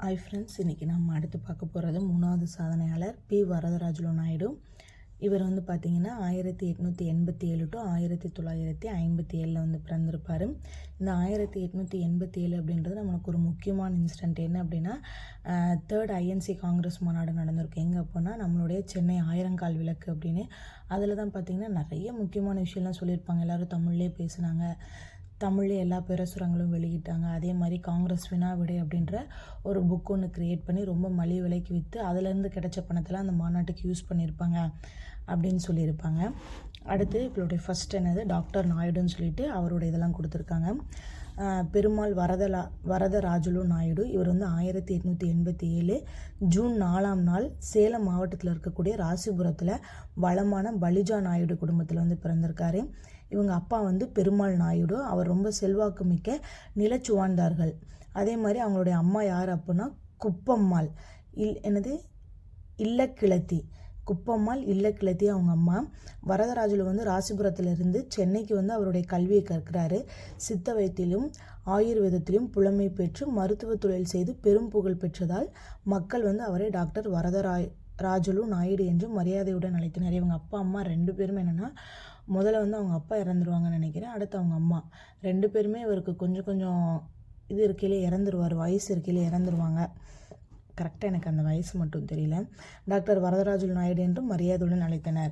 Hi friends, இன்றைக்கி நம்ம அடுத்து பார்க்க போகிறது 3வது சாதனையாளர் பி வரதராஜுலு நாயுடு. இவர் பார்த்திங்கன்னா 1887 டு 1957 பிறந்திருப்பார். இந்த 1887 அப்படின்றது நம்மளுக்கு ஒரு முக்கியமான இன்சிடெண்ட். என்ன அப்படின்னா, 3rd INC காங்கிரஸ் மாநாடு நடந்திருக்கு. எங்கே அப்போனா நம்மளுடைய சென்னை ஆயிரங்கால் விளக்கு அப்படின்னு. அதில் தான் பார்த்திங்கன்னா நிறைய முக்கியமான விஷயம்லாம் சொல்லியிருப்பாங்க. எல்லோரும் தமிழ்லேயே பேசுனாங்க, தமிழ்லேயே எல்லா பிரசுரங்களும் வெளியிட்டாங்க. அதே மாதிரி காங்கிரஸ் வினா விடை அப்படின்ற ஒரு புக் ஒன்று க்ரியேட் பண்ணி ரொம்ப மலிவு விலைக்கு விற்று அதுலேருந்து கிடைச்ச பணத்தில் அந்த மாநாட்டுக்கு யூஸ் பண்ணியிருப்பாங்க அப்படின்னு சொல்லியிருப்பாங்க. அடுத்து இவருடைய ஃபஸ்ட் என்னது டாக்டர் நாயுடுன்னு சொல்லிட்டு அவரோட இதெல்லாம் கொடுத்துருக்காங்க. பெருமாள் வரதராஜுலு நாயுடு. இவர் 1887 ஜூன் 4ஆம் நாள் சேலம் மாவட்டத்தில் இருக்கக்கூடிய ராசிபுரத்தில் வளமான பலிஜா நாயுடு குடும்பத்தில் பிறந்திருக்காரு. இவங்க அப்பா பெருமாள் நாயுடு. அவர் ரொம்ப செல்வாக்கு மிக்க நிலச்சுவாண்டார்கள். அதே மாதிரி அவங்களுடைய அம்மா யார் அப்படின்னா குப்பம்மாள் இல்லக்கிழத்தி. குப்பம்மாள் இல்லக்கிழத்தி அவங்க அம்மா. வரதராஜுலு ராசிபுரத்திலிருந்து சென்னைக்கு அவருடைய கல்வியை கற்கிறாரு. சித்த வைத்தியிலும் ஆயுர்வேதத்திலும் புலமை பெற்று மருத்துவ தொழில் செய்து பெரும் புகழ் பெற்றதால் மக்கள் அவரை டாக்டர் வரதராஜுலு நாயுடு என்று மரியாதையுடன் அழைத்தனர். இவங்க அப்பா அம்மா 2 பேருமே என்னென்னா, முதல்ல அவங்க அப்பா இறந்துருவாங்கன்னு நினைக்கிறேன். அடுத்து அவங்க அம்மா 2 பேருமே இவருக்கு கொஞ்சம் இது இருக்கையிலே இறந்துருவார், வயசு இருக்கையிலே இறந்துருவாங்க. கரெக்டாக எனக்கு அந்த வயசு மட்டும் தெரியல. டாக்டர் வரதராஜுலு நாயுடு என்று மரியாதையுடன் அழைத்தனர்.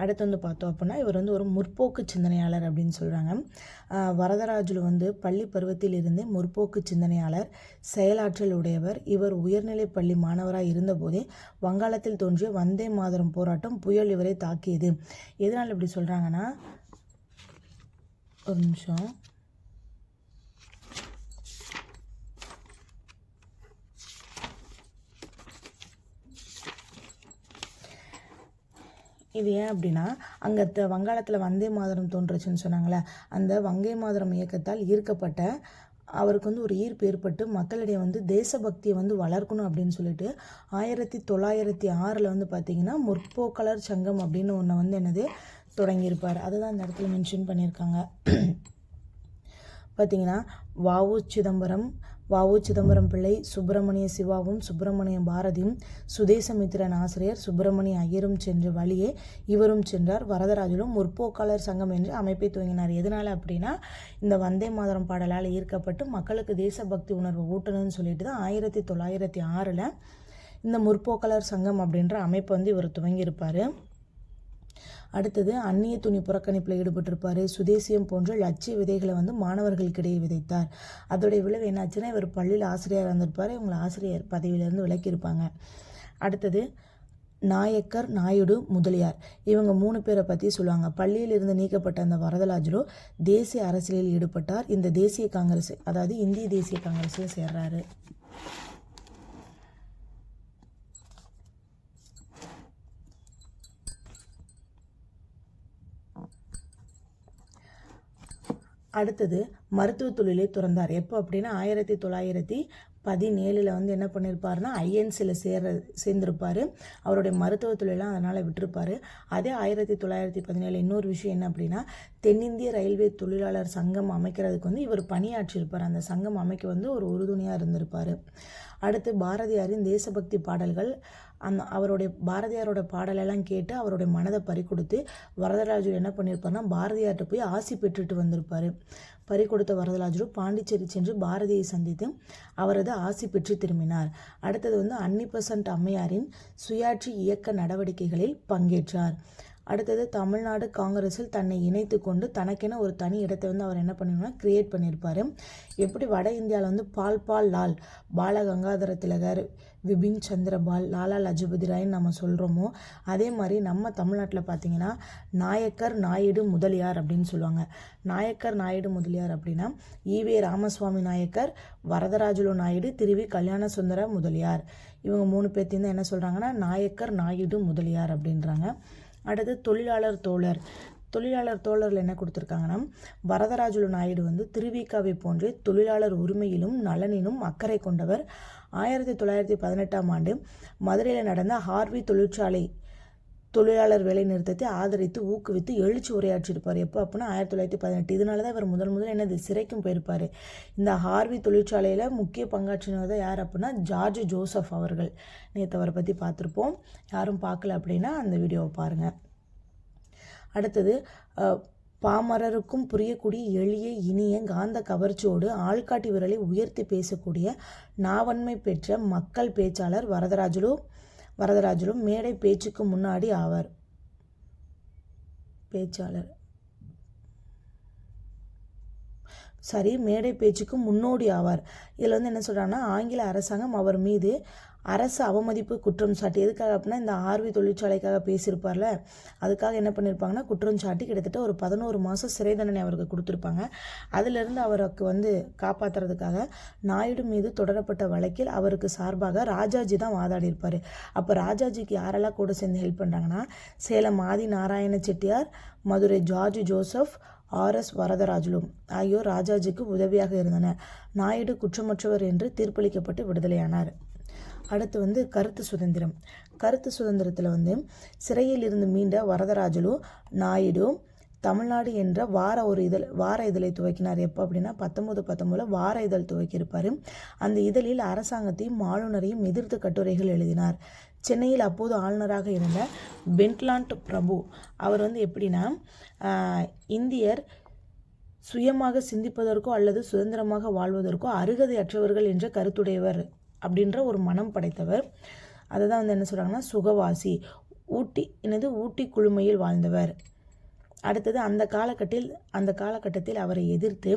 அடுத்து பார்த்தோம் அப்படின்னா, இவர் ஒரு முற்போக்கு சிந்தனையாளர் அப்படின்னு சொல்கிறாங்க. வரதராஜுலு பள்ளி பருவத்தில் இருந்தே முற்போக்கு சிந்தனையாளர், செயலாற்றல் உடையவர். இவர் உயர்நிலை பள்ளி மாணவராக இருந்தபோதே வங்காளத்தில் தோன்றிய வந்தே மாதரம் போராட்டம் புயல் இவரை தாக்கியது. எதனால் இப்படி சொல்கிறாங்கன்னா, ஒரு நிமிஷம், இது ஏன் அப்படின்னா, அங்கே வங்காளத்தில் வந்தே மாதரம் தோன்றுச்சுன்னு சொன்னாங்களே, அந்த வங்கை மாதரம் இயக்கத்தால் ஈர்க்கப்பட்ட அவருக்கு ஒரு ஈர்ப்பு ஏற்பட்டு மக்களிடையே தேசபக்தியை வளர்க்கணும் அப்படின்னு சொல்லிட்டு 1906 பார்த்திங்கன்னா முற்போக்காளர் சங்கம் அப்படின்னு ஒன்று என்னது தொடங்கியிருப்பார். அதுதான் இந்த இடத்துல மென்ஷன் பண்ணியிருக்காங்க. பார்த்திங்கன்னா வ.உ. சிதம்பரம் பிள்ளை, சுப்பிரமணிய சிவாவும் சுப்பிரமணிய பாரதியும் சுதேசமித்திரன் ஆசிரியர் சுப்பிரமணிய ஐயரும் சென்ற வழியே இவரும் சென்றார். வரதராஜுலு முற்போக்காளர் சங்கம் என்று அமைப்பை துவங்கினார். எதனால் அப்படின்னா, இந்த வந்தே மாதரம் பாடலால் ஈர்க்கப்பட்டு மக்களுக்கு தேசபக்தி உணர்வு ஊட்டணும்னு சொல்லிட்டு தான் 1906 இந்த முற்போக்காளர் சங்கம் அப்படின்ற அமைப்பை இவர் துவங்கியிருப்பார். அடுத்தது அந்நிய துணி புறக்கணிப்பில் ஈடுபட்டிருப்பார். சுதேசியம் போன்ற லட்சிய விதைகளை மாணவர்களுக்கிடையே விதைத்தார். அதோடைய விளைவு என்னாச்சுன்னா, இவர் பள்ளியில் ஆசிரியராக இருந்திருப்பார். இவங்களை ஆசிரியர் பதவியிலேருந்து விலக்கியிருப்பாங்க. அடுத்தது நாயக்கர், நாயுடு, முதலியார். இவங்க 3 பேரை பற்றி சொல்லுவாங்க. பள்ளியில் இருந்து நீக்கப்பட்ட அந்த வரதராஜுலு தேசிய அரசியலில் ஈடுபட்டார். இந்த தேசிய காங்கிரஸ், அதாவது இந்திய தேசிய காங்கிரஸில் சேர்றாரு. அடுத்தது மருத்துவ தொழிலை துறந்தார். எப்போ அப்படின்னா 1917 என்ன பண்ணியிருப்பாருன்னா ஐஎன்சியில் சேர்ந்திருப்பார். அவருடைய மருத்துவ தொழிலாம் அதனால் விட்டுருப்பார். அதே 1917 இன்னொரு விஷயம் என்ன அப்படின்னா, தென்னிந்திய ரயில்வே தொழிலாளர் சங்கம் அமைக்கிறதுக்கு இவர் பணியாற்றியிருப்பார். அந்த சங்கம் அமைக்க ஒரு உறுதுணையாக இருந்திருப்பார். அடுத்து பாரதியாரின் தேசபக்தி பாடல்கள், அவருடைய பாரதியாரோட பாடலெல்லாம் கேட்டு அவருடைய மனதை பறிக்கொடுத்து வரதராஜுலு என்ன பண்ணியிருப்பார்னா, பாரதியார்கிட்ட போய் ஆசி பெற்றுட்டு வந்திருப்பார். பறிக்கொடுத்த வரதராஜுலு பாண்டிச்சேரி சென்று பாரதியை சந்தித்து அவரது ஆசி பெற்று திரும்பினார். அடுத்தது அன்னிபெசன்ட் அம்மையாரின் சுயாட்சி இயக்க நடவடிக்கைகளில் பங்கேற்றார். அடுத்தது தமிழ்நாடு காங்கிரஸில் தன்னை இணைத்து கொண்டு தனக்கென ஒரு தனி இடத்தை அவர் என்ன பண்ணினா கிரியேட் பண்ணியிருப்பார். எப்படி வட இந்தியாவில் பால் லால், பாலகங்காதர திலகர், விபின் சந்திரபால், லாலா லஜபதி ராய்ன்னு நம்ம சொல்கிறோமோ, அதே மாதிரி நம்ம தமிழ்நாட்டில் பார்த்திங்கன்னா நாயக்கர், நாயுடு, முதலியார் அப்படின்னு சொல்லுவாங்க. நாயக்கர், நாயுடு, முதலியார் அப்படின்னா ஈவே ராமசுவாமி நாயக்கர், வரதராஜுலு நாயுடு, திருவி கல்யாண சுந்தர முதலியார். இவங்க 3 பேர்த்தையும் தான் என்ன சொல்கிறாங்கன்னா நாயக்கர், நாயுடு, முதலியார் அப்படின்றாங்க. அடுத்து தொழிலாளர் தோழரில் என்ன கொடுத்துருக்காங்கன்னா, வரதராஜுலு நாயுடு திருவிகாவை போன்றே தொழிலாளர் உரிமையிலும் நலனிலும் அக்கறை கொண்டவர். 1918 மதுரையில் நடந்த ஹார்வி தொழிற்சாலை தொழிலாளர் வேலை நிறுத்தத்தை ஆதரித்து ஊக்குவித்து எழுச்சி உரையாற்றியிருப்பார். எப்போ அப்படின்னா 1918. இதனால தான் இவர் முதல் என்னது சிறைக்கும் போயிருப்பார். இந்த ஹார்வி தொழிற்சாலையில் முக்கிய பங்காற்றினவர் தான் யார் அப்படின்னா ஜார்ஜ் ஜோசப் அவர்கள். நேற்று அவரை பற்றி பார்த்துருப்போம். யாரும் பார்க்கல அப்படின்னா அந்த வீடியோவை பாருங்கள். அடுத்தது பாமரருக்கும் புரியக்கூடிய எளிய இனிய காந்த கவர்ச்சியோடு ஆள்காட்டி விரலை உயர்த்தி பேசக்கூடிய நாவன்மை பெற்ற மக்கள் பேச்சாளர் வரதராஜலு மேடை பேச்சுக்கு முன்னாடி ஆவார். மேடை பேச்சுக்கு முன்னோடி ஆவார். இதில் என்ன சொல்கிறாங்கன்னா, ஆங்கில அரசாங்கம் அவர் மீது அரசு அவமதிப்பு குற்றம் சாட்டி, எதுக்காக அப்படின்னா இந்த ஆர்வி தொழிற்சாலைக்காக பேசியிருப்பார்ல, அதுக்காக என்ன பண்ணியிருப்பாங்கன்னா குற்றம் சாட்டி கிட்டத்தட்ட ஒரு 11 மாதம் சிறை தண்டனை அவருக்கு கொடுத்துருப்பாங்க. அதிலிருந்து அவருக்கு காப்பாற்றுறதுக்காக நாயுடு மீது தொடரப்பட்ட வழக்கில் அவருக்கு சார்பாக ராஜாஜி தான் வாதாடியிருப்பார். அப்போ ராஜாஜிக்கு யாரெல்லாம் கூட சேர்ந்து ஹெல்ப் பண்ணுறாங்கன்னா, சேலம் ஆதி நாராயண செட்டியார், மதுரை ஜார்ஜ் ஜோசப், ஆர்எஸ் வரதராஜலு ஆகியோர் ராஜாஜிக்கு உதவியாக இருந்தனர். நாயுடு குற்றமற்றவர் என்று தீர்ப்பளிக்கப்பட்டு விடுதலையானார். அடுத்து கருத்து சுதந்திரம். கருத்து சுதந்திரத்தில் சிறையில் இருந்து மீண்ட வரதராஜலு நாயுடு தமிழ்நாடு என்ற வார இதழை துவக்கினார். எப்போ அப்படின்னா 1919 வார இதழ் துவக்கியிருப்பார். அந்த இதழில் அரசாங்கத்தையும் ஆளுநரையும் எதிர்த்து கட்டுரைகள் எழுதினார். சென்னையில் அப்போது ஆளுநராக இருந்த பென்ட்லாண்ட் பிரபு அவர் எப்படின்னா இந்தியர் சுயமாக சிந்திப்பதற்கோ அல்லது சுதந்திரமாக வாழ்வதற்கோ அருகதை அற்றவர்கள் என்ற கருத்துடையவர் அப்படின்ற ஒரு மனம் படைத்தவர். அதை தான் என்ன சொல்கிறாங்கன்னா சுகவாசி, ஊட்டி குழுமையில் வாழ்ந்தவர். அடுத்தது அந்த காலகட்டத்தில் அவரை எதிர்த்து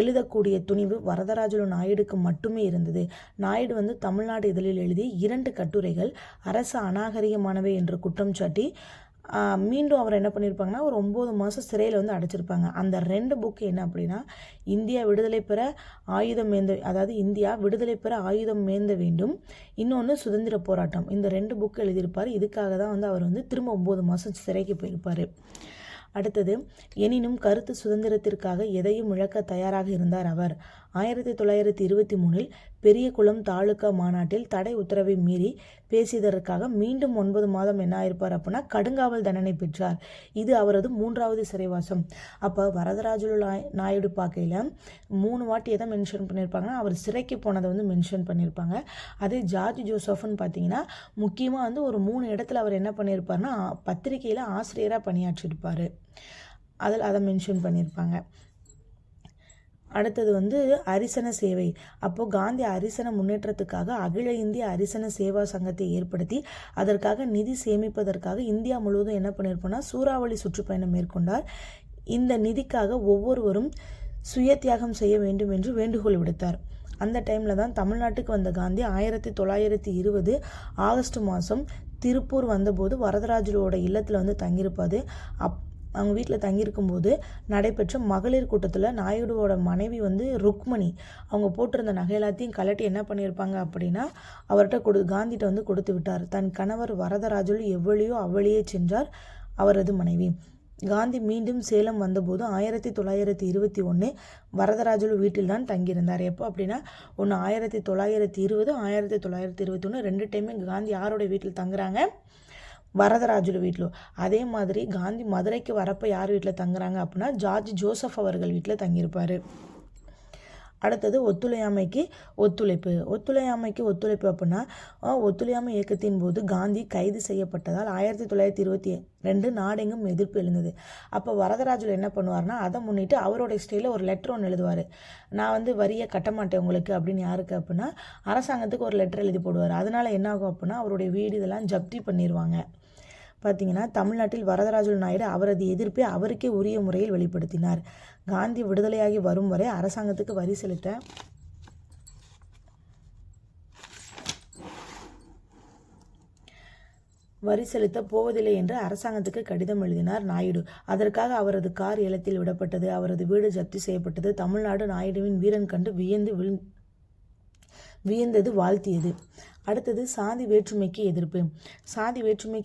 எழுதக்கூடிய துணிவு வரதராஜலு நாயுடுக்கு மட்டுமே இருந்தது. நாயுடு தமிழ்நாடு இதழில் எழுதிய 2 கட்டுரைகள் அரசு அநாகரிகமானவை என்று குற்றம் சாட்டி மீண்டும் அவர் என்ன பண்ணியிருப்பாங்கன்னா ஒரு 9 மாதம் சிறையில் அடைச்சிருப்பாங்க. அந்த 2 புக்கு என்ன அப்படின்னா இந்தியா விடுதலை பெற ஆயுதம் மேந்த வேண்டும், இன்னொன்று சுதந்திர போராட்டம். இந்த 2 புக்கு எழுதியிருப்பார். இதுக்காக தான் அவர் திரும்ப 9 மாதம் சிறைக்கு போயிருப்பார். அடுத்தது எனினும் கருத்து சுதந்திரத்திற்காக எதையும் இழக்க தயாராக இருந்தார் அவர். 1923 பெரியகுளம் தாலுகா மாநாட்டில் தடை உத்தரவை மீறி பேசியதற்காக மீண்டும் 9 மாதம் என்ன ஆயிருப்பார் அப்படின்னா கடுங்காவல் தண்டனை பெற்றார். இது அவரது 3வது சிறைவாசம். அப்போ வரதராஜலு நாயுடு பார்க்கையில் 3 வாட்டி எதை மென்ஷன் பண்ணியிருப்பாங்கன்னா அவர் சிறைக்கு போனதை மென்ஷன் பண்ணியிருப்பாங்க. அதே ஜார்ஜ் ஜோசப்னு பார்த்தீங்கன்னா முக்கியமாக ஒரு 3 இடத்துல அவர் என்ன பண்ணியிருப்பார்னா பத்திரிகையில் ஆசிரியராக பணியாற்றியிருப்பார். அதை மென்ஷன் பண்ணியிருப்பாங்க. அடுத்தது அரிசன சேவை. அப்போது காந்தி அரிசன முன்னேற்றத்துக்காக அகில இந்திய அரிசன சேவா சங்கத்தை ஏற்படுத்தி அதற்காக நிதி சேமிப்பதற்காக இந்தியா முழுவதும் என்ன பண்ணியிருப்போம்னா சூறாவளி சுற்றுப்பயணம் மேற்கொண்டார். இந்த நிதிக்காக ஒவ்வொருவரும் சுய தியாகம் செய்ய வேண்டும் என்று வேண்டுகோள் விடுத்தார். அந்த டைமில் தான் தமிழ்நாட்டுக்கு வந்த காந்தி 1920 ஆகஸ்ட் மாதம் திருப்பூர் வந்தபோது வரதராஜலோட இல்லத்தில் தங்கியிருப்பார். அவங்க வீட்டில் தங்கியிருக்கும்போது நடைபெற்ற மகளிர் கூட்டத்தில் நாயுடுவோட மனைவி ருக்மணி அவங்க போட்டிருந்த நகை எல்லாத்தையும் கலட்டி என்ன பண்ணியிருப்பாங்க அப்படின்னா அவர்கிட்ட காந்திகிட்ட கொடுத்து விட்டார். தன் கணவர் வரதராஜலு எவ்வளியோ அவ்வளியே சென்றார் அவரது மனைவி. காந்தி மீண்டும் சேலம் வந்தபோது 1921 வரதராஜலு வீட்டில் தான் தங்கியிருந்தார். எப்போ அப்படின்னா 1920 1921 2 டைமே காந்தி யாரோட வீட்டில் தங்குறாங்க? வரதராஜலு வீட்டில். அதே மாதிரி காந்தி மதுரைக்கு வரப்போ யார் வீட்டில் தங்குறாங்க அப்படின்னா ஜார்ஜ் ஜோசப் அவர்கள் வீட்டில் தங்கியிருப்பார். அடுத்தது ஒத்துழையாமைக்கு ஒத்துழைப்பு அப்படின்னா ஒத்துழையாமை இயக்கத்தின் போது காந்தி கைது செய்யப்பட்டதால் 1922 நாடெங்கும் எதிர்ப்பு எழுந்தது. அப்போ வரதராஜலு என்ன பண்ணுவார்னா அதை முன்னிட்டு அவரோட ஸ்டைலில் ஒரு லெட்டர் ஒன்று எழுதுவார். நான் வரியை கட்ட மாட்டேன் உங்களுக்கு அப்படின்னு. யாருக்கு அப்படின்னா அரசாங்கத்துக்கு ஒரு லெட்டர் எழுதி போடுவார். அதனால என்ன ஆகும் அப்படின்னா அவருடைய வீடு இதெல்லாம் ஜப்தி பண்ணிடுவாங்க. பார்த்தீங்கன்னா தமிழ்நாட்டில் வரதராஜலு நாயுடு அவரது எதிர்ப்பை அவருக்கே உரிய முறையில் வெளிப்படுத்தினார். காந்தி விடுதலையாகி வரும் வரை அரசாங்கத்துக்கு வரி செலுத்த போவதில்லை என்று அரசாங்கத்துக்கு கடிதம் எழுதினார் நாயுடு. அதற்காக அவரது கார் ஏலத்தில் விடப்பட்டது. அவரது வீடு ஜப்தி செய்யப்பட்டது. தமிழ்நாடு நாயுடுவின் வீரன் கண்டு வியந்தது, வாழ்த்தியது. அடுத்தது சாதி வேற்றுமைக்கு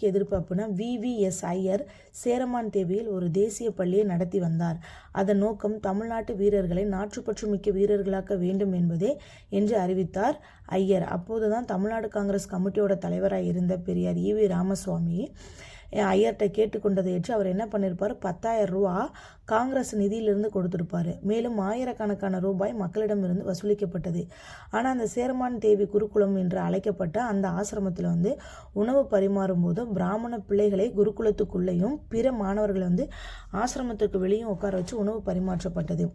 எதிர்ப்பு அப்படின்னா VVS ஐயர் சேரமான் தேவியில் ஒரு தேசிய பள்ளியை நடத்தி வந்தார். அதன் நோக்கம் தமிழ்நாட்டு வீரர்களை நாட்டுப்பற்று மிக்க வீரர்களாக்க வேண்டும் என்பதே என்று அறிவித்தார் ஐயர். அப்போதுதான் தமிழ்நாடு காங்கிரஸ் கமிட்டியோட தலைவராக இருந்த பெரியார் EV ராமசுவாமி ஐயர்கிட்ட கேட்டுக்கொண்டதை ஏற்று அவர் என்ன பண்ணியிருப்பார், 10,000 ரூபா காங்கிரஸ் நிதியிலிருந்து கொடுத்துருப்பாரு. மேலும் ஆயிரக்கணக்கான ரூபாய் மக்களிடமிருந்து வசூலிக்கப்பட்டது. ஆனால் அந்த சேர்மான் தேவி குருகுலம் என்று அழைக்கப்பட்ட அந்த ஆசிரமத்தில் உணவு பரிமாறும் போது பிராமண பிள்ளைகளை குருகுலத்துக்குள்ளேயும் பிற மாணவர்களை ஆசிரமத்துக்கு வெளியும் உட்கார வச்சு உணவு பரிமாற்றப்பட்டது.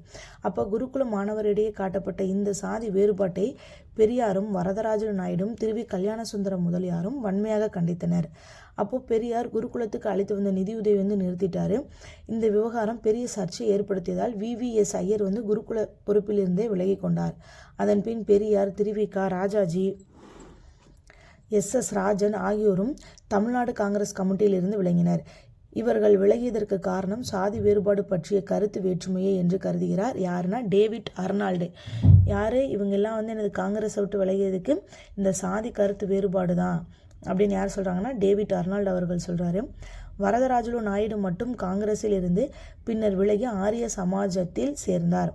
அப்போ குருகுல மாணவரிடையே காட்டப்பட்ட இந்த சாதி வேறுபாட்டை பெரியாரும் வரதராஜ நாயுடும் திருவி கல்யாணசுந்தரம் முதலியாரும் வன்மையாக கண்டித்தனர். அப்போ பெரியார் குருகுலத்துக்கு அளித்து வந்த நிதியுதவி நிறுத்திட்டாரு. இந்த விவகாரம் பெரிய சர்ச்சை ஏற்படுத்தியதால் VVS ஐயர் குருகுல பொறுப்பிலிருந்தே விலகி கொண்டார். அதன் பின் பெரியார், திருவிக ராஜாஜி, SS ராஜன் ஆகியோரும் தமிழ்நாடு காங்கிரஸ் கமிட்டியில் இருந்து விலகினர். இவர்கள் விலகியதற்கு காரணம் சாதி வேறுபாடு பற்றிய கருத்து வேற்றுமையே என்று கருதுகிறார். யாருன்னா டேவிட் அர்னால்டு. யார் இவங்கெல்லாம் எனது காங்கிரஸை விட்டு விலகியதுக்கு இந்த சாதி கருத்து வேறுபாடு தான் அப்படின்னு யார் சொல்கிறாங்கன்னா டேவிட் அர்னால்டு அவர்கள் சொல்கிறாரு. வரதராஜுலு நாயுடு மட்டும் காங்கிரஸில் இருந்து பின்னர் விலகி ஆரிய சமாஜத்தில் சேர்ந்தார்.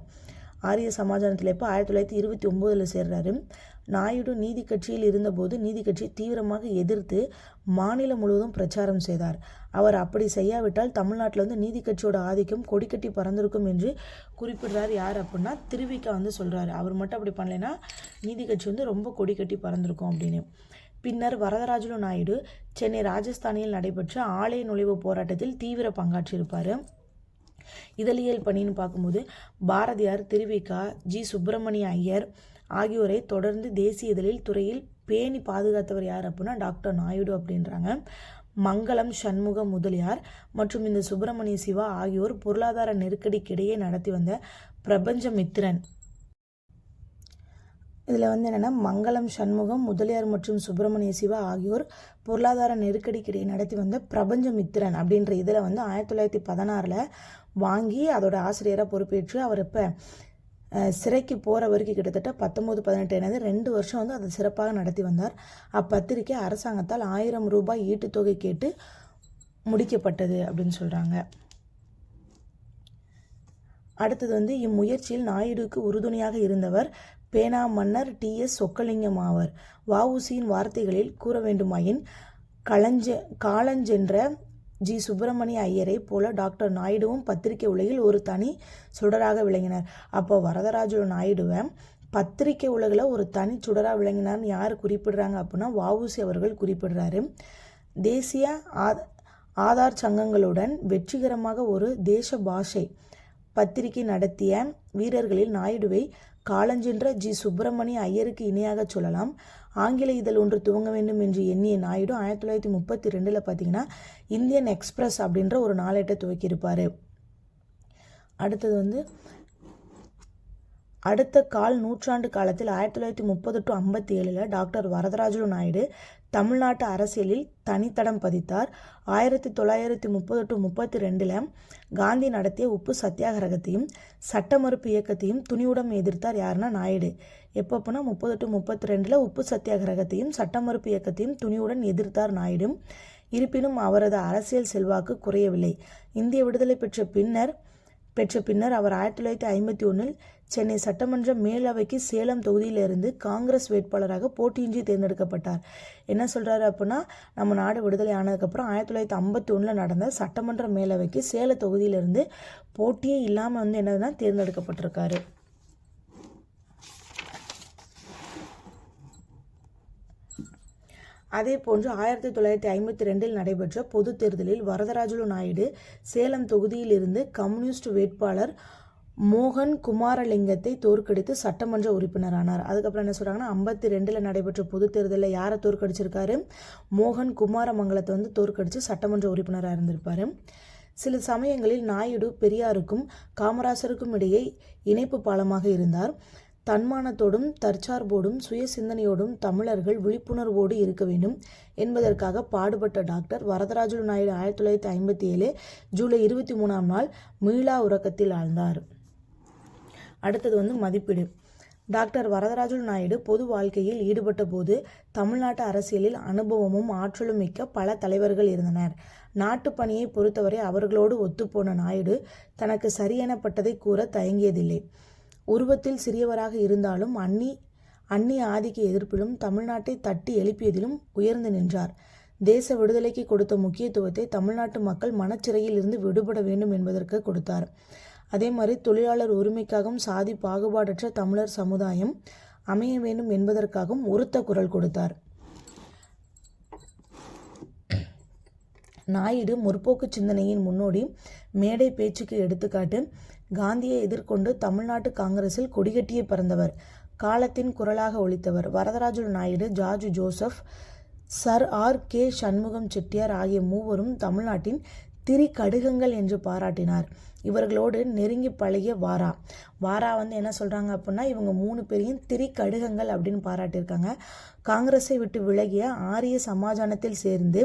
ஆரிய சமாஜத்தில் எப்போ 1929 சேர்றாரு. நாயுடு நீதி கட்சியில் இருந்தபோது நீதி கட்சியை தீவிரமாக எதிர்த்து மாநிலம் முழுவதும் பிரச்சாரம் செய்தார். அவர் அப்படி செய்யாவிட்டால் தமிழ்நாட்டில் நீதி கட்சியோட ஆதிக்கம் கொடிக்கட்டி பறந்திருக்கும் என்று குறிப்பிடுறார். யார் அப்படின்னா திருவிக சொல்கிறாரு. அவர் மட்டும் அப்படி பண்ணலைன்னா நீதி கட்சி ரொம்ப கொடிக்கட்டி பறந்திருக்கும் அப்படின்னு. பின்னர் வரதராஜுலு நாயுடு சென்னை ராஜஸ்தானில் நடைபெற்ற ஆலய நுழைவு போராட்டத்தில் தீவிர பங்காற்றியிருப்பார். இதழியல் பணின்னு பார்க்கும்போது பாரதியார், திருவிக, G. சுப்பிரமணிய ஐயர் ஆகியோரை தொடர்ந்து தேசிய இதழில் துறையில் பேணி பாதுகாத்தவர் யார் அப்படின்னா டாக்டர் நாயுடு அப்படின்றாங்க. மங்களம் சண்முக முதலியார் மற்றும் இந்த சுப்பிரமணிய சிவா ஆகியோர் பொருளாதார நெருக்கடிக்கிடையே நடத்தி வந்த பிரபஞ்சமித்திரன். இதில் என்னென்னா மங்களம் சண்முகம் முதலியார் மற்றும் சுப்பிரமணிய சிவா ஆகியோர் பொருளாதார நெருக்கடிக்கிடையே நடத்தி வந்த பிரபஞ்சமித்திரன் அப்படின்ற இதில் 1916 வாங்கி அதோட ஆசிரியராக பொறுப்பேற்று அவர் இப்போ சிறைக்கு போகிற வரைக்கும் கிட்டத்தட்ட 19-18 2 வருஷம் அதை சிறப்பாக நடத்தி வந்தார். அப்பத்திரிக்கை அரசாங்கத்தால் 1000 ரூபாய் ஈட்டுத்தொகை கேட்டு முடிக்கப்பட்டது அப்படின்னு சொல்கிறாங்க. அடுத்தது இம்முயற்சியில் நாயுடுக்கு உறுதுணையாக இருந்தவர் பேனா மன்னர் TS சொக்கலிங்கம் ஆவர். வஉசியின் வார்த்தைகளில் கூற வேண்டுமாயின் காலஞ்சென்ற G. சுப்பிரமணிய ஐயரை போல டாக்டர் நாயுடுவும் பத்திரிகை உலகில் ஒரு தனி சுடராக விளங்கினார். அப்போ வரதராஜுலு நாயுடுவை பத்திரிகை உலகில் ஒரு தனி சுடராக விளங்கினார்னு யார் குறிப்பிடுறாங்க அப்படின்னா வஉசி அவர்கள் குறிப்பிடுறாரு. தேசிய ஆதார் சங்கங்களுடன் வெற்றிகரமாக ஒரு தேச பாஷை பத்திரிகை நடத்திய வீரர்களில் நாயுடுவை காலஞ்சென்ற G. சுப்பிரமணிய ஐயருக்கு இணையாக சொல்லலாம். ஆங்கில இதழ் ஒன்று துவங்க வேண்டும் என்று எண்ணிய நாயுடு 1932 பார்த்தீங்கன்னா இந்தியன் எக்ஸ்பிரஸ் அப்படின்ற ஒரு நாளேட்டை துவக்கியிருப்பார். அடுத்தது அடுத்த கால் நூற்றாண்டு காலத்தில் 1930 to 57 டாக்டர் வரதராஜுலு நாயுடு தமிழ்நாட்டு அரசியலில் தனித்தடம் பதித்தார். 1930 to 32 காந்தி நடத்திய உப்பு சத்தியாகிரகத்தையும் சட்ட மறுப்பு இயக்கத்தையும் துணிவுடன் எதிர்த்தார். யாருன்னா நாயுடு. எப்போனா 30 to 32 உப்பு சத்தியாகிரகத்தையும் சட்ட மறுப்பு இயக்கத்தையும் துணிவுடன் எதிர்த்தார் நாயுடு. இருப்பினும் அவரது அரசியல் செல்வாக்கு குறையவில்லை. இந்திய விடுதலை பெற்ற பின்னர் அவர் 1951 சென்னை சட்டமன்ற மேலவைக்கு சேலம் தொகுதியிலிருந்து காங்கிரஸ் வேட்பாளராக போட்டியின்றி தேர்ந்தெடுக்கப்பட்டார். என்ன சொல்கிறாரு அப்படின்னா நம்ம நாடு விடுதலை ஆனதுக்கப்புறம் 1951 நடந்த சட்டமன்ற மேலவைக்கு சேல தொகுதியிலிருந்து போட்டியே இல்லாமல் என்னதுன்னா தேர்ந்தெடுக்கப்பட்டிருக்காரு. அதே போன்று 1952 நடைபெற்ற பொது தேர்தலில் வரதராஜுலு நாயுடு சேலம் தொகுதியிலிருந்து கம்யூனிஸ்ட் வேட்பாளர் மோகன் குமாரலிங்கத்தை தோற்கடித்து சட்டமன்ற உறுப்பினரானார். அதுக்கப்புறம் என்ன சொல்கிறாங்கன்னா 52 நடைபெற்ற பொது தேர்தலில் யாரை தோற்கடிச்சிருக்காரு, மோகன் குமாரமங்கலத்தை தோற்கடித்து சட்டமன்ற உறுப்பினராக இருந்திருப்பார். சில சமயங்களில் நாயுடு பெரியாருக்கும் காமராசருக்கும் இடையே இணைப்பு பாலமாக இருந்தார். தன்மானத்தோடும் தற்சார்போடும் சுய சிந்தனையோடும் தமிழர்கள் விழிப்புணர்வோடு இருக்க வேண்டும் என்பதற்காக பாடுபட்ட டாக்டர் வரதராஜுலு நாயுடு 1957 ஜூலை 23 மீளா உறக்கத்தில் ஆழ்ந்தார். அடுத்தது மதிப்பீடு. டாக்டர் வரதராஜுலு நாயுடு பொது வாழ்க்கையில் ஈடுபட்ட போது தமிழ்நாட்டு அரசியலில் அனுபவமும் ஆற்றலும் மிக்க பல தலைவர்கள் இருந்தனர். நாட்டு பணியை பொறுத்தவரை அவர்களோடு ஒத்துப்போன நாயுடு தனக்கு சரியெனப்பட்டதை கூற தயங்கியதில்லை. உருவத்தில் சிறியவராக இருந்தாலும் அந்நிய ஆதிக்க எதிர்ப்பிலும் தமிழ்நாட்டை தட்டி எழுப்பியதிலும் உயர்ந்து நின்றார். தேச விடுதலைக்கு கொடுத்த முக்கியத்துவத்தை தமிழ்நாட்டு மக்கள் மனச்சிறையில் இருந்து விடுபட வேண்டும் என்பதற்கு கொடுத்தார். அதே மாதிரி தொழிலாளர் உரிமைக்காகவும் சாதி பாகுபாடற்ற தமிழர் சமுதாயம் அமைய வேண்டும் என்பதற்காகவும் உரத்த குரல் கொடுத்தார். நாயுடு முற்போக்கு சிந்தனையின் முன்னோடி, மேடை பேச்சுக்கு எடுத்துக்காட்டு. காந்தியை எதிர்கொண்டு தமிழ்நாட்டு காங்கிரஸில் கொடிகட்டியே பறந்தவர். காலத்தின் குரலாக ஒலித்தவர். Varadaraju Naidu, George Joseph, sir RK. சண்முகம் செட்டியார் ஆகிய மூவரும் தமிழ்நாட்டின் திரிகடுகங்கள் என்று பாராட்டினார். இவர்களோடு நெருங்கி பழகிய வாரா என்ன சொல்கிறாங்க அப்படின்னா, இவங்க 3 பேரையும் திரிகடுகங்கள் அப்படின்னு பாராட்டியிருக்காங்க. காங்கிரஸை விட்டு விலகிய ஆரிய சமாஜானத்தில் சேர்ந்து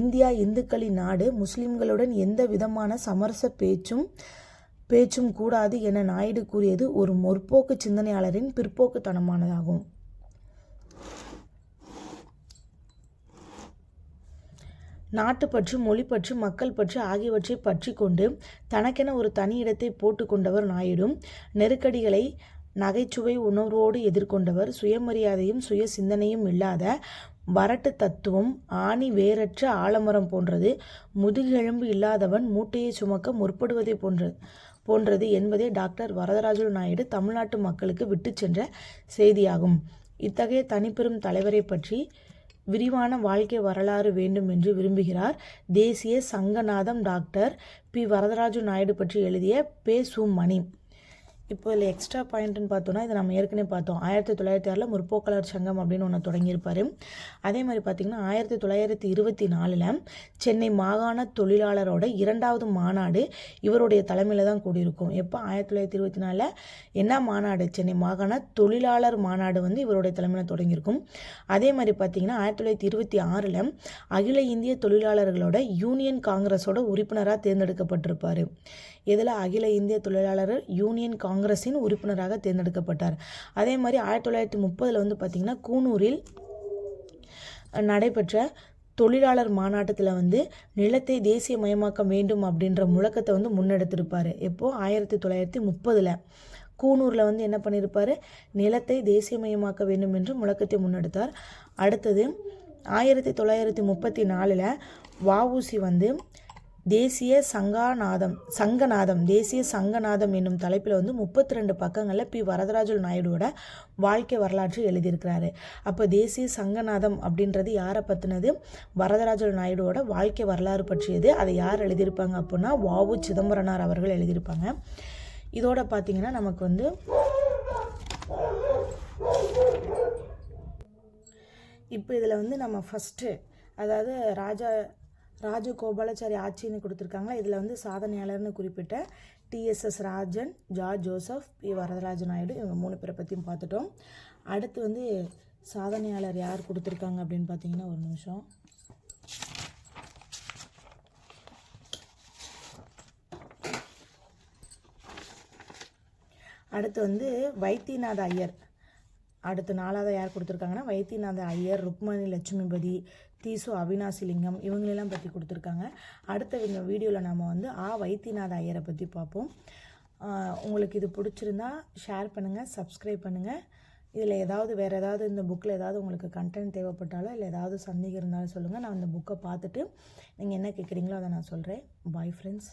இந்தியா இந்துக்களின் நாடு, முஸ்லிம்களுடன் எந்த விதமான சமரச பேச்சும் கூடாது என நாயுடு கூறியது ஒரு முற்போக்கு சிந்தனையாளரின் பிற்போக்குத்தனமானதாகும். நாட்டுப்பற்று, மொழிப்பற்று, மக்கள் பற்று ஆகியவற்றை பற்றி கொண்டு தனக்கென ஒரு தனி இடத்தை போட்டு கொண்டவர் நாயுடு. நெருக்கடிகளை நகைச்சுவை உணர்வோடு எதிர்கொண்டவர். சுயமரியாதையும் சுய சிந்தனையும் இல்லாத வரட்டு தத்துவம் ஆணி வேரற்ற ஆலமரம் போன்றது. முதுகெலும்பு இல்லாதவன் மூட்டையை சுமக்க முற்படுவதை போன்றது என்பதே டாக்டர் வரதராஜு நாயுடு தமிழ்நாட்டு மக்களுக்கு விட்டு சென்ற செய்தியாகும். இத்தகைய தனிப்பெரும் தலைவரை பற்றி விரிவான வாழ்க்கை வரலாறு வேண்டும் என்று விரும்புகிறார். தேசிய சங்கநாதம் டாக்டர் பி. வரதராஜு நாயுடு பற்றி எழுதிய பெ. சு. மணி. இப்போ இதில் எக்ஸ்ட்ரா பாயிண்ட்னு பார்த்தோன்னா, இதை நம்ம ஏற்கனவே பார்த்தோம். 1906 முற்போக்காளர் சங்கம் அப்படின்னு ஒன்று தொடங்கியிருப்பார். அதே மாதிரி பார்த்திங்கன்னா 1924 சென்னை மாகாண தொழிலாளரோட 2வது மாநாடு இவருடைய தலைமையில் தான் கூடியிருக்கும். எப்போ 1924 என்ன மாநாடு? சென்னை மாகாண தொழிலாளர் மாநாடு இவருடைய தலைமையில் தொடங்கியிருக்கும். அதே மாதிரி பார்த்திங்கன்னா 1926 அகில இந்திய தொழிலாளர்களோட யூனியன் காங்கிரஸோட உறுப்பினராக தேர்ந்தெடுக்கப்பட்டிருப்பார். இதில் அகில இந்திய தொழிலாளர் யூனியன் காங்கிரஸின் உறுப்பினராக தேர்ந்தெடுக்கப்பட்டார். அதே மாதிரி 1930 பார்த்திங்கன்னா கூனூரில் நடைபெற்ற தொழிலாளர் மாநாட்டத்தில் நிலத்தை தேசியமயமாக்க வேண்டும் அப்படின்ற முழக்கத்தை முன்னெடுத்திருப்பார். எப்போ 1930 கூனூரில் என்ன பண்ணியிருப்பார்? நிலத்தை தேசியமயமாக்க வேண்டும் என்று முழக்கத்தை முன்னெடுத்தார். அடுத்தது 1934 வ.உ.சி. தேசிய சங்கநாதம் என்னும் தலைப்பில் 32 பக்கங்களில் பி. வரதராஜு நாயுடுவோட வாழ்க்கை வரலாற்று எழுதியிருக்கிறாரு. அப்போ தேசிய சங்கநாதம் அப்படின்றது யாரை பற்றினது? வரதராஜு நாயுடுவோட வாழ்க்கை வரலாறு பற்றியது. அதை யார் எழுதியிருப்பாங்க அப்படின்னா வ.உ. சிதம்பரனார் அவர்கள் எழுதியிருப்பாங்க. இதோட பார்த்திங்கன்னா நமக்கு இப்போ இதில் நம்ம ஃபஸ்ட்டு, அதாவது ராஜகோபாலாச்சாரி ஆட்சின்னு கொடுத்துருக்காங்களா, இதில் சாதனையாளர்னு குறிப்பிட்ட TSS Rajan, George Joseph, P. Varadaraju Naidu, இவங்க 3 பேரை பற்றியும் பார்த்துட்டோம். அடுத்து சாதனையாளர் யார் கொடுத்துருக்காங்க அப்படின்னு பார்த்தீங்கன்னா, ஒரு நிமிஷம். அடுத்து வைத்தியநாத ஐயர். அடுத்து 4வது யார் கொடுத்துருக்காங்கன்னா வைத்தியநாத ஐயர், ருக்மணி லட்சுமிபதி, தீசு அவினாசிலிங்கம், இவங்களெல்லாம் பற்றி கொடுத்துருக்காங்க. அடுத்த வீடியோவில் நம்ம வைத்தியநாத ஐயரை பற்றி பார்ப்போம். உங்களுக்கு இது பிடிச்சிருந்தா ஷேர் பண்ணுங்கள், சப்ஸ்கிரைப் பண்ணுங்கள். இதில் வேறு ஏதாவது இந்த புக்கில் ஏதாவது உங்களுக்கு கண்டென்ட் தேவைப்பட்டாலோ இல்லை ஏதாவது சந்தேகம் இருந்தாலும் சொல்லுங்கள். நான் அந்த புக்கை பார்த்துட்டு நீங்கள் என்ன கேட்குறீங்களோ அதை நான் சொல்கிறேன். Bye friends.